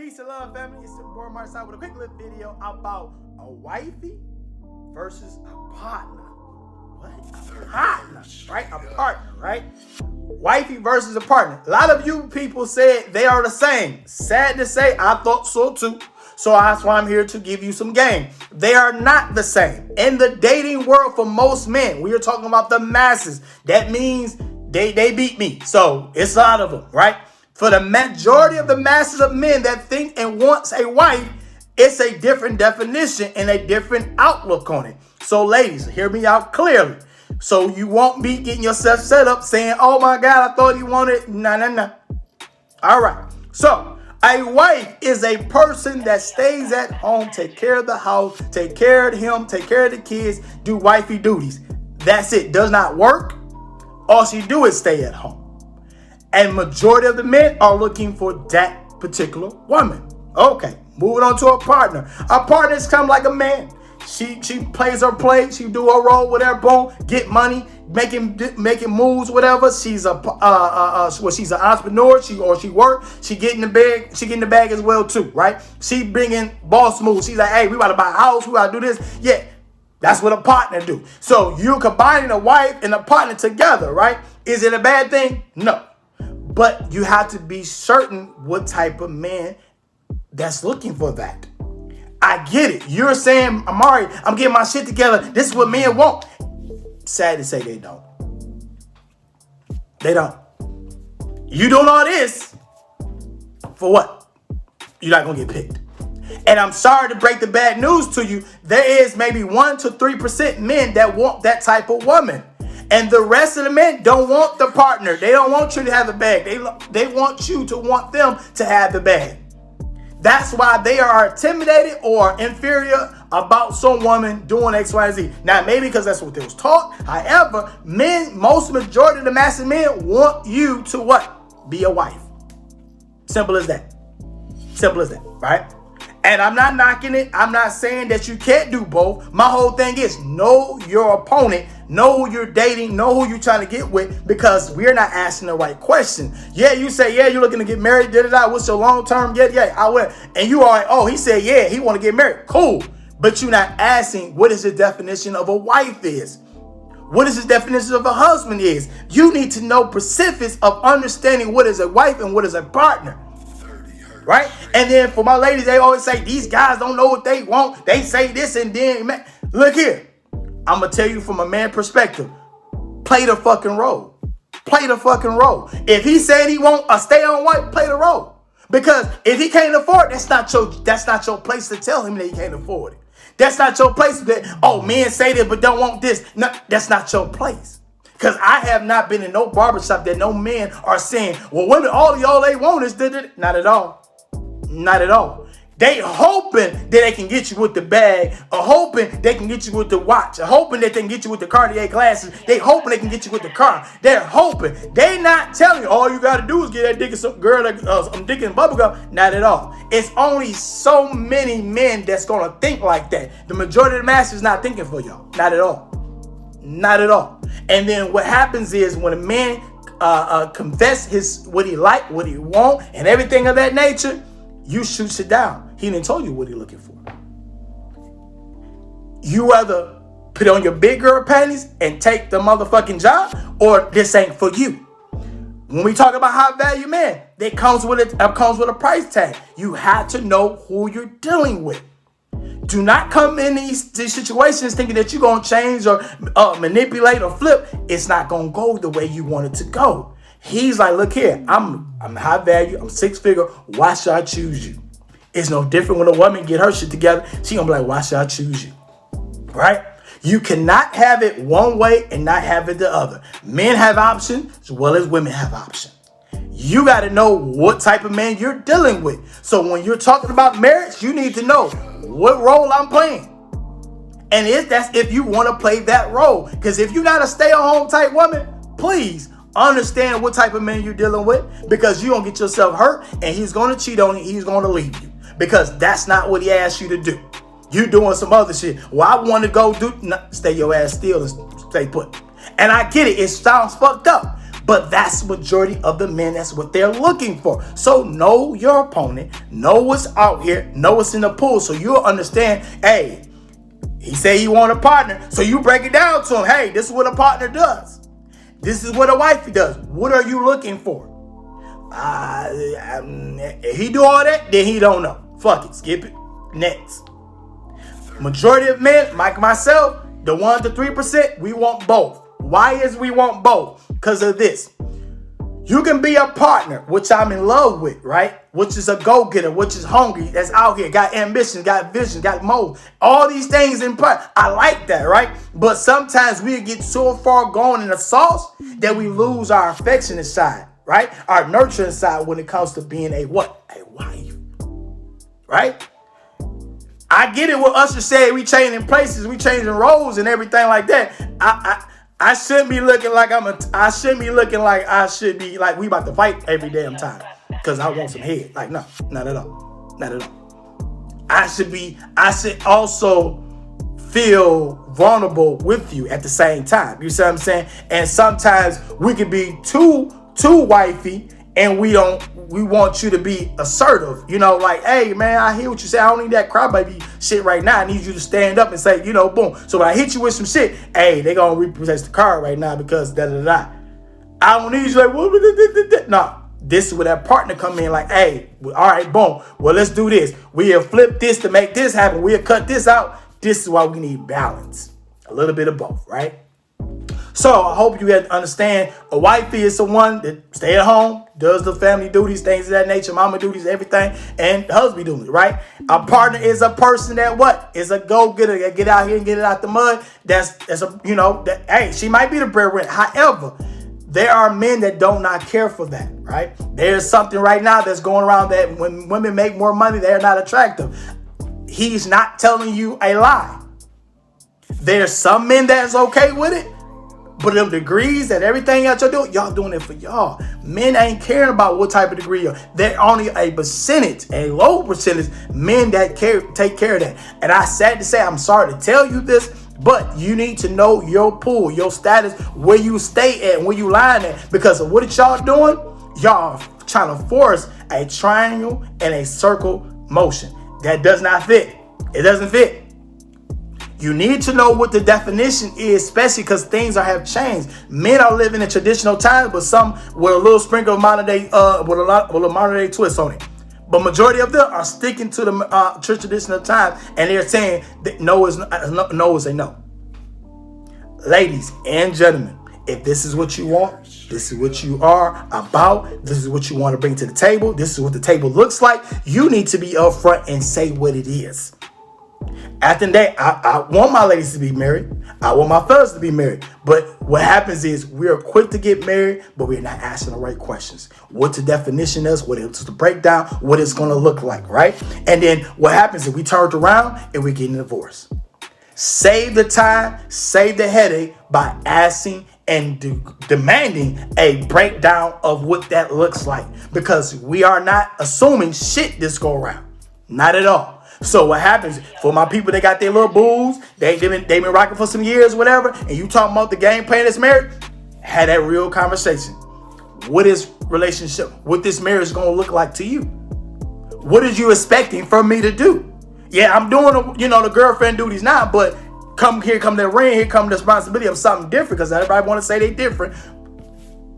Peace and love, family. It's your boy Amari Asad with a quick little video about a wifey versus a partner. What? A partner, right? A partner, right? Wifey versus a partner. A lot of you people said they are the same. Sad to say, I thought so too. So that's why I'm here to give you some game. They are not the same. In the dating world, for most men, we are talking about the masses. That means they beat me. So it's a lot of them, right? For the majority of the masses of men that think and wants a wife, it's a different definition and a different outlook on it. So ladies, hear me out clearly. So you won't be getting yourself set up saying, oh my God, I thought he wanted. No. All right. So a wife is a person that stays at home, take care of the house, take care of him, take care of the kids, do wifey duties. That's it. Does not work. All she do is stay at home. And majority of the men are looking for that particular woman. Okay, moving on to a partner. A partner is kind of like a man. She plays her play. She do her role, whatever. Boom, get money, making moves, whatever. She's she's an entrepreneur. She work. She get in the bag. She get in the bag as well too, right? She bringing boss moves. She's like, hey, we about to buy a house. We about to do this. Yeah, that's what a partner do. So you're combining a wife and a partner together, right? Is it a bad thing? No. But you have to be certain what type of man that's looking for that. I get it. You're saying, Amari, I'm getting my shit together. This is what men want. Sad to say they don't. They don't. You doing all this for what? You're not going to get picked. And I'm sorry to break the bad news to you. There is maybe 1 to 3% men that want that type of woman. And the rest of the men don't want the partner. They don't want you to have the bag. They want you to want them to have the bag. That's why they are intimidated or inferior about some woman doing X, Y, Z. Now, maybe because that's what they was taught. However, majority of the massive men want you to what? Be a wife. Simple as that. Simple as that, right? And I'm not knocking it. I'm not saying that you can't do both. My whole thing is know your opponent, know who you're dating, know who you're trying to get with, because we're not asking the right question. Yeah, you say, yeah, you're looking to get married. What's your long term? Yeah, I will. And you are like, oh, he said, yeah, he want to get married. Cool. But you're not asking what is the definition of a wife is. What is the definition of a husband is. You need to know specifics of understanding what is a wife and what is a partner. Right? And then for my ladies, they always say, these guys don't know what they want. They say this and then, man. Look here. I'm going to tell you from a man perspective. Play the fucking role. Play the fucking role. If he said he want a stay-on wife, play the role. Because if he can't afford it, that's not your place to tell him that he can't afford it. That's not your place that, oh, men say that but don't want this. No, that's not your place. Because I have not been in no barbershop that no men are saying, well, women, all y'all they want is not at all. Not at all. They hoping that they can get you with the bag, or hoping they can get you with the watch, or hoping that they can get you with the Cartier glasses. They hoping they can get you with the car. They're hoping. They not telling you all you got to do is get that dick in some girl, some dick in bubble gum. Not at all. It's only so many men that's going to think like that. The majority of the masses not thinking for y'all. Not at all. Not at all. And then what happens is when a man confess what he like, what he want, and everything of that nature, you shoot it down. He didn't tell you what he looking for. You either put on your big girl panties and take the motherfucking job, or this ain't for you. When we talk about high value man, that comes with a price tag. You have to know who you're dealing with. Do not come in these situations thinking that you're gonna change or manipulate or flip. It's not gonna go the way you want it to go. He's like, look here, I'm high value, I'm 6-figure. Why should I choose you? It's no different when a woman get her shit together. She gonna be like, why should I choose you? Right? You cannot have it one way and not have it the other. Men have options as well as women have options. You got to know what type of man you're dealing with. So when you're talking about marriage, you need to know what role I'm playing. And that's if you want to play that role. Because if you're not a stay-at-home type woman, please understand what type of man you're dealing with, because you're going to get yourself hurt and he's going to cheat on you. He's going to leave you because that's not what he asked you to do. You doing some other shit. Well, I want to go stay your ass still and stay put. And I get it. It sounds fucked up. But that's majority of the men. That's what they're looking for. So know your opponent. Know what's out here. Know what's in the pool. So you'll understand, hey, he said he want a partner. So you break it down to him. Hey, this is what a partner does. This is what a wifey does. What are you looking for? If he do all that, then he don't know. Fuck it. Skip it. Next. Majority of men, like myself, the 1 to 3%, we want both. Why is we want both? Because of this. You can be a partner, which I'm in love with, right? Which is a go-getter, which is hungry, that's out here, got ambition, got vision, got mold. All these things in part. I like that, right? But sometimes we get so far gone in the sauce that we lose our affectionate side, right? Our nurturing side when it comes to being a what? A wife, right? I get it what Usher said, we changing places, we changing roles and everything like that. I shouldn't be looking like I shouldn't be looking like I should be like we about to fight every damn time because I want some head. Like, no, not at all. Not at all. I should also feel vulnerable with you at the same time. You see what I'm saying? And sometimes we could be too wifey and we want you to be assertive, like, hey man, I hear what you say. I don't need that crybaby shit right now. I need you to stand up and say, boom. So when I hit you with some shit, hey, they gonna repossess the car right now because da-da-da. I don't need you like, what? No, this is where that partner come in like, hey, all right, boom. Well, let's do this. We'll flip this to make this happen. We'll cut this out. This is why we need balance. A little bit of both, right? So I hope you understand a wifey is someone that stay at home, does the family duties, things of that nature, mama duties, everything, and husband duties, right? A partner is a person that what? Is a go-getter that get out here and get it out the mud. That's hey, she might be the breadwinner. However, there are men that do not care for that, right? There's something right now that's going around that when women make more money, they're not attractive. He's not telling you a lie. There's some men that's okay with it. But them degrees and everything else y'all doing it for y'all. Men ain't caring about what type of degree you're. There are only a low percentage men that take care of that. And I sad to say, I'm sorry to tell you this, but you need to know your pool, your status, where you stay at, where you lying at. Because of what y'all doing, y'all trying to force a triangle and a circle motion. That does not fit. It doesn't fit. You need to know what the definition is, especially because things have changed. Men are living in traditional times, but some with a little sprinkle of modern day, with a modern day twist on it. But majority of them are sticking to the traditional times, and they're saying that no is a no. Ladies and gentlemen, if this is what you want, this is what you are about, this is what you want to bring to the table, this is what the table looks like, you need to be upfront and say what it is. At the end of the day, I want my ladies to be married. I want my fellas to be married. But what happens is we're quick to get married, but we're not asking the right questions. What the definition is, what it's the breakdown, what it's going to look like, right? And then what happens is we turn around and we get a divorce. Save the time, save the headache by asking and demanding a breakdown of what that looks like. Because we are not assuming shit this go around. Not at all. So what happens for my people, they got their little booze, they've been rocking for some years, whatever, and you talking about the game plan that's married, had that real conversation. What is relationship, what this marriage going to look like to you? What is you expecting from me to do? Yeah, I'm doing, the girlfriend duties now, but come the ring, here come the responsibility of something different, because everybody want to say they different.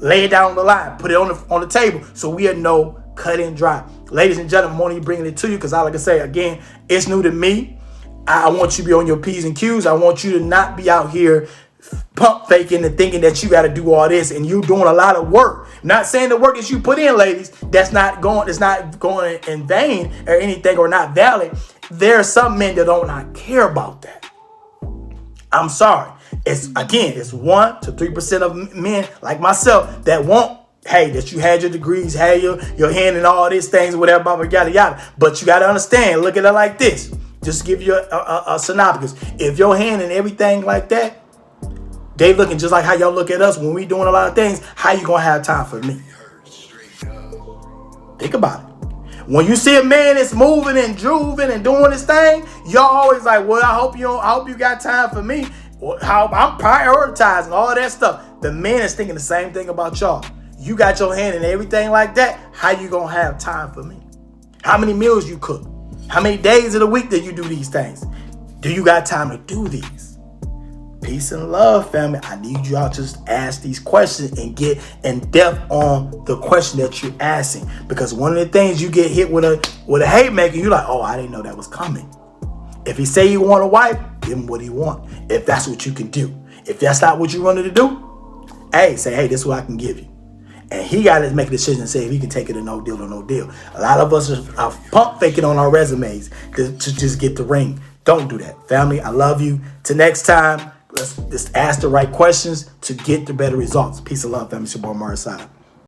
Lay it down on the line, put it on the table, so we know cut and dry. Ladies and gentlemen, I'm only bringing it to you because I like to say, again, it's new to me. I want you to be on your P's and Q's. I want you to not be out here pump faking and thinking that you got to do all this and you doing a lot of work. Not saying the work that you put in, ladies, it's not going in vain or anything or not valid. There are some men that don't not care about that. I'm sorry. It's 1 to 3% of men like myself that want, hey, that you had your degrees, had your hand in all these things, whatever, yada, yada. But you got to understand, look at it like this. Just to give you a synopsis. If your hand and everything like that, they looking just like how y'all look at us when we doing a lot of things, how you going to have time for me? Think about it. When you see a man that's moving and grooving and doing his thing, y'all always like, well, I hope you got time for me. How I'm prioritizing all that stuff. the man is thinking the same thing about y'all. You got your hand in everything like that. How you gonna have time for me? How many meals you cook? How many days of the week that you do these things? Do you got time to do these? Peace and love, family. I need y'all to just ask these questions and get in depth on the question that you're asking. Because one of the things you get hit with a hate maker, you're like, oh, I didn't know that was coming. If he say you want a wife, give him what he want. If that's what you can do. If that's not what you wanted to do, hey, say, hey, this is what I can give you. And he got to make a decision and say if he can take it a no deal or no deal. A lot of us are pump faking on our resumes to just get the ring. Don't do that. Family, I love you. Till next time, let's just ask the right questions to get the better results. Peace and love, family. It's your boy, Amari Asad.